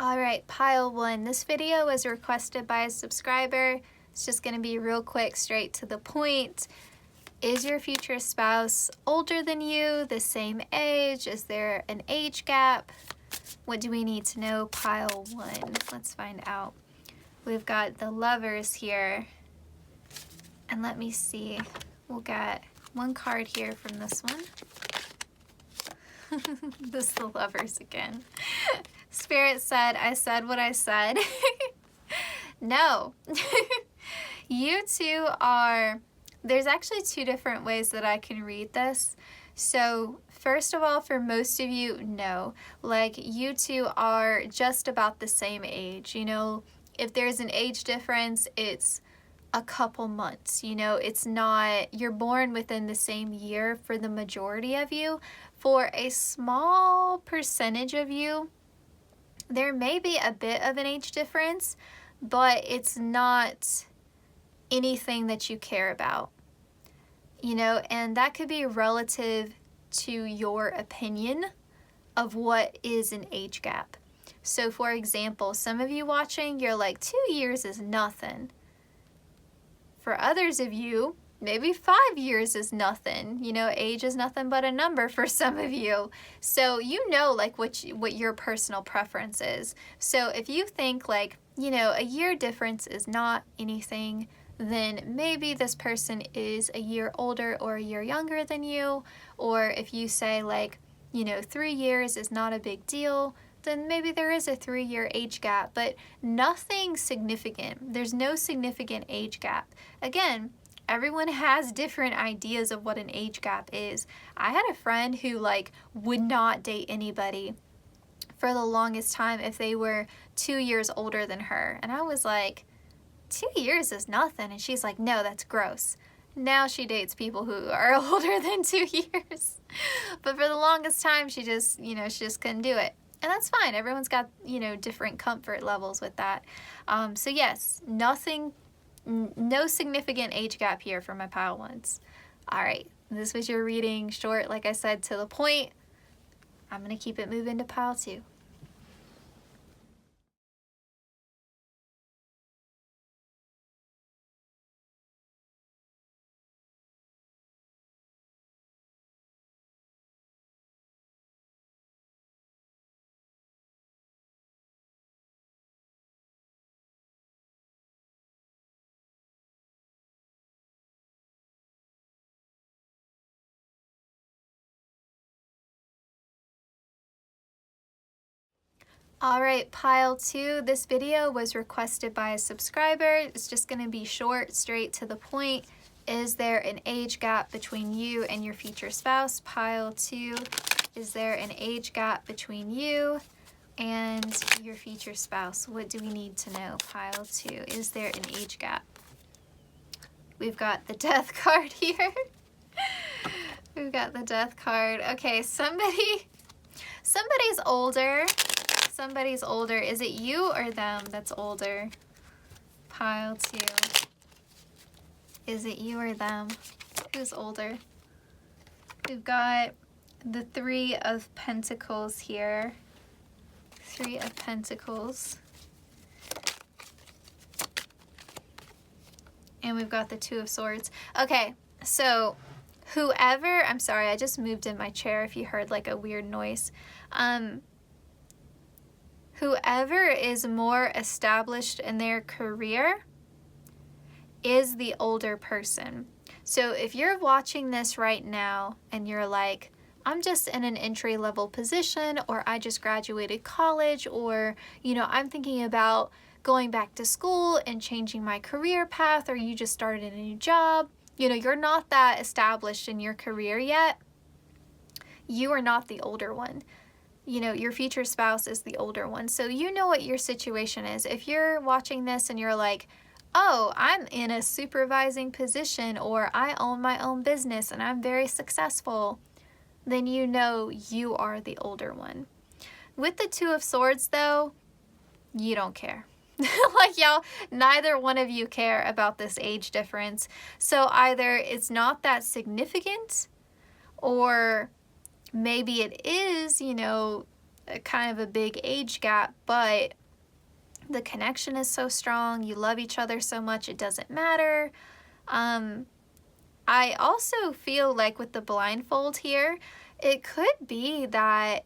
Alright, pile one. This video was requested by a subscriber. It's just going to be real quick, straight to the point. Is your future spouse older than you, the same age? Is there an age gap? What do we need to know? Pile one. Let's find out. We've got the lovers here. And let me see. We'll get one card here from this one. This is the lovers again. Spirit said, I said what I said. No. You two are, there's actually two different ways that I can read this. So first of all, for most of you, no. Like, you two are just about the same age. You know, if there's an age difference, it's a couple months. You know, it's not, you're born within the same year for the majority of you. For a small percentage of you, there may be a bit of an age difference, but it's not anything that you care about. You know, and that could be relative to your opinion of what is an age gap. So for example, some of you watching, you're like, 2 years is nothing. For others of you, maybe 5 years is nothing. You know, age is nothing but a number for some of you. So you know, like, what your personal preference is. So if you think like, you know, a year difference is not anything, then maybe this person is a year older or a year younger than you. Or if you say like, you know, 3 years is not a big deal, then maybe there is a 3-year age gap, but nothing significant. There's no significant age gap. Again, everyone has different ideas of what an age gap is. I had a friend who like would not date anybody for the longest time if they were 2 years older than her. And I was like, 2 years is nothing. And she's like, no, that's gross. Now she dates people who are older than 2 years. But for the longest time, she just, you know, she just couldn't do it. And that's fine. Everyone's got, you know, different comfort levels with that. So yes, nothing, no significant age gap here for my pile ones. All right, this was your reading, short, like I said, to the point. I'm going to keep it moving to pile two. Alright, pile two. This video was requested by a subscriber. It's just going to be short, straight to the point. Is there an age gap between you and your future spouse? Pile two. Is there an age gap between you and your future spouse? What do we need to know? Pile two. Is there an age gap? We've got the death card here. We've got the death card. Okay, somebody's older. Somebody's older. Is it you or them that's older? Pile two. Is it you or them? Who's older? We've got the 3 of Pentacles here. 3 of Pentacles. And we've got the 2 of Swords. Okay, so whoever, I'm sorry, I just moved in my chair if you heard like a weird noise. Whoever is more established in their career is the older person. So if you're watching this right now and you're like, I'm just in an entry-level position, or I just graduated college, or, you know, I'm thinking about going back to school and changing my career path, or you just started a new job, you know, you're not that established in your career yet, you are not the older one. You know, your future spouse is the older one. So you know what your situation is. If you're watching this and you're like, oh, I'm in a supervising position, or I own my own business and I'm very successful, then you know you are the older one. With the 2 of Swords though, you don't care. Like, y'all, neither one of you care about this age difference. So either it's not that significant, or maybe it is, you know, kind of a big age gap, but the connection is so strong. You love each other so much, it doesn't matter. I also feel like with the blindfold here, it could be that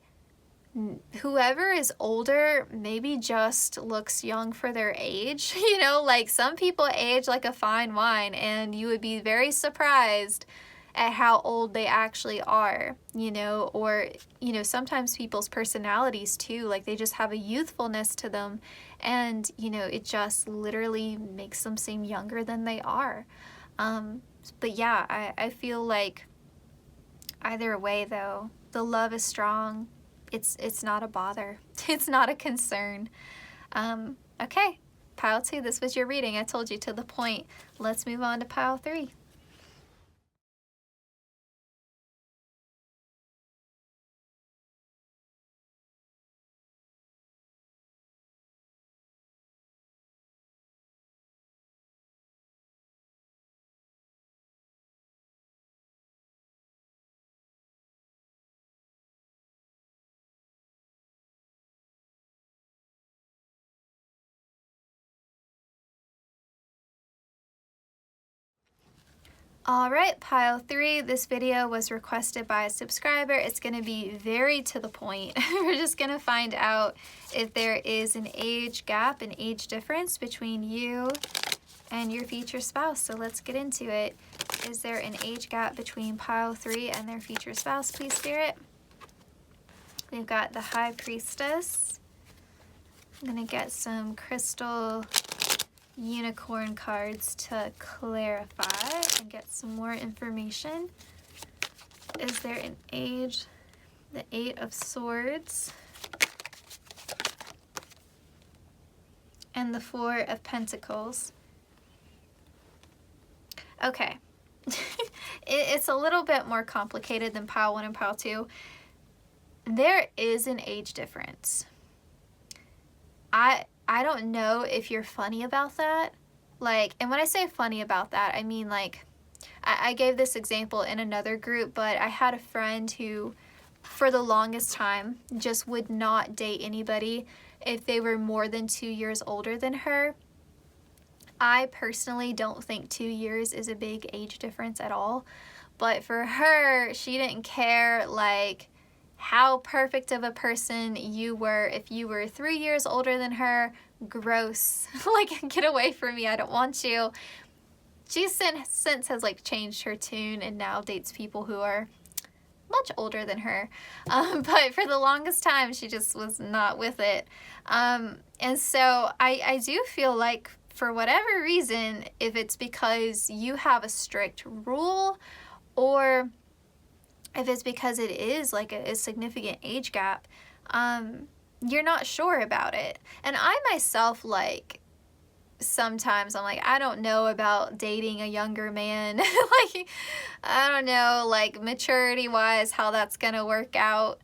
whoever is older maybe just looks young for their age. You know, like some people age like a fine wine, and you would be very surprised at how old they actually are, you know, or, you know, sometimes people's personalities too, like they just have a youthfulness to them, and, you know, it just literally makes them seem younger than they are. But yeah, I feel like either way though, the love is strong. It's not a bother. It's not a concern. Okay, pile 2, this was your reading. I told you, to the point. Let's move on to pile 3. Alright, pile 3, this video was requested by a subscriber. It's going to be very to the point. We're just going to find out if there is an age gap, an age difference between you and your future spouse. So let's get into it. Is there an age gap between pile 3 and their future spouse, please, Spirit? We've got the High Priestess. I'm going to get some crystal unicorn cards to clarify and get some more information. Is there an age? The 8 of Swords and the 4 of Pentacles. Okay. It's a little bit more complicated than pile 1 and pile 2. There is an age difference. I don't know if you're funny about that. Like, and when I say funny about that, I mean like, I gave this example in another group, but I had a friend who, for the longest time, just would not date anybody if they were more than 2 years older than her. I personally don't think 2 years is a big age difference at all. But for her, she didn't care, like, how perfect of a person you were. If you were 3 years older than her, gross. Like, get away from me, I don't want you. She since has like changed her tune and now dates people who are much older than her. But for the longest time, she just was not with it. And so I do feel like, for whatever reason, if it's because you have a strict rule, or if it's because it is like a significant age gap, you're not sure about it. And I myself, like, sometimes I'm like, I don't know about dating a younger man. Like, I don't know, like, maturity wise, how that's gonna work out.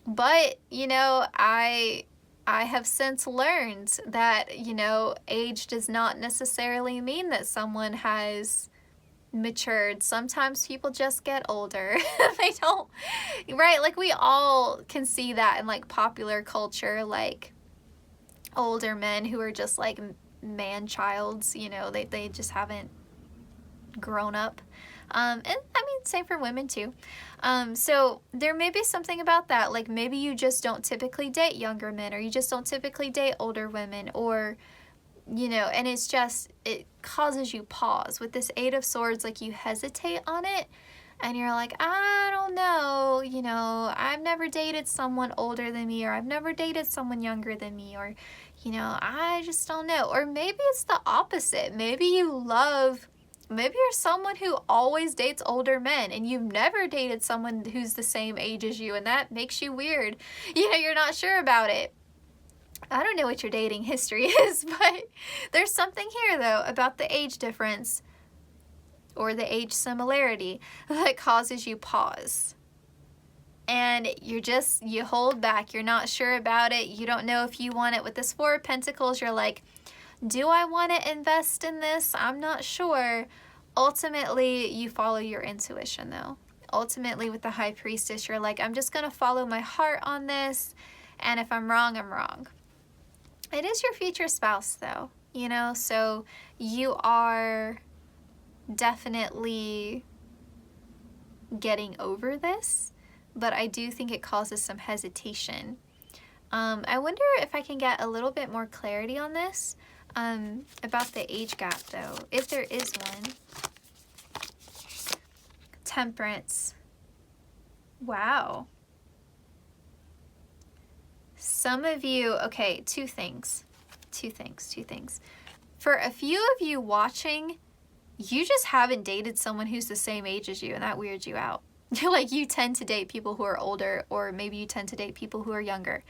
But, you know, I have since learned that, you know, age does not necessarily mean that someone has matured. Sometimes people just get older. They don't, right? Like, we all can see that in like popular culture, like older men who are just like man-childs, you know, they just haven't grown up. And I mean, same for women too. So there may be something about that. Like, maybe you just don't typically date younger men, or you just don't typically date older women, or, you know, and it's just, it causes you pause. With this 8 of Swords, like, you hesitate on it, and you're like, I don't know, you know, I've never dated someone older than me, or I've never dated someone younger than me, or, you know, I just don't know. Or maybe it's the opposite. Maybe you're someone who always dates older men, and you've never dated someone who's the same age as you, and that makes you weird. You know, you're not sure about it. I don't know what your dating history is, but there's something here, though, about the age difference or the age similarity that causes you pause. And you hold back. You're not sure about it. You don't know if you want it. With this 4 of Pentacles, you're like, do I want to invest in this? I'm not sure. Ultimately, you follow your intuition, though. ultimately with the High Priestess, you're like, I'm just going to follow my heart on this, and if I'm wrong, I'm wrong. It is your future spouse though, you know, so you are definitely getting over this, but I do think it causes some hesitation. I wonder if I can get a little bit more clarity on this, about the age gap though, if there is one. Temperance. Wow. Some of you, okay, two things. For a few of you watching, you just haven't dated someone who's the same age as you, and that weirds you out. Like, you tend to date people who are older, or maybe you tend to date people who are younger.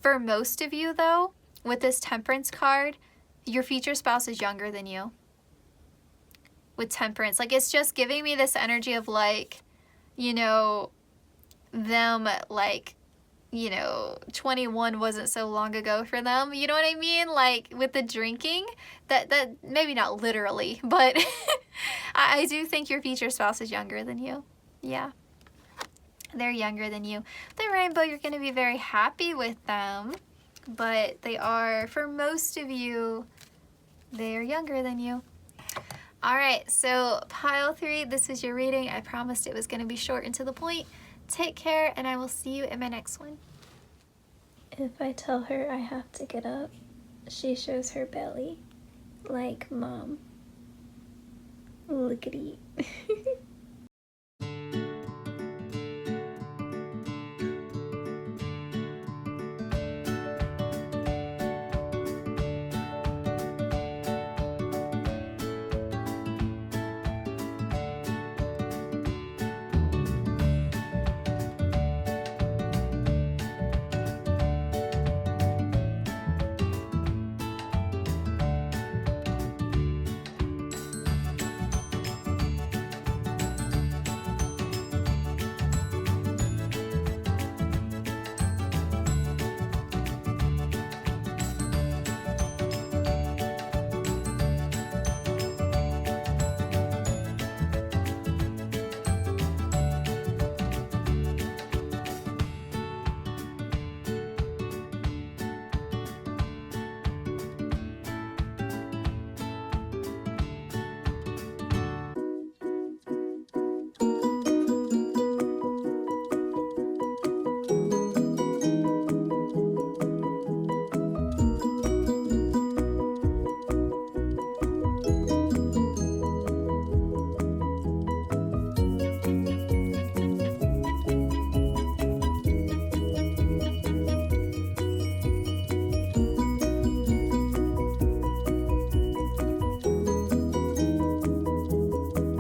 For most of you though, with this Temperance card, your future spouse is younger than you. With Temperance, like, it's just giving me this energy of like, you know, them like, you know, 21 wasn't so long ago for them. You know what I mean? Like with the drinking, that maybe not literally, but I do think your future spouse is younger than you. Yeah. They're younger than you. The Rainbow, you're going to be very happy with them, but they are, for most of you, they are younger than you. All right, so pile 3, this is your reading. I promised it was going to be short and to the point. Take care, and I will see you in my next one. If I tell her I have to get up, she shows her belly. Like, Mom. Lookity.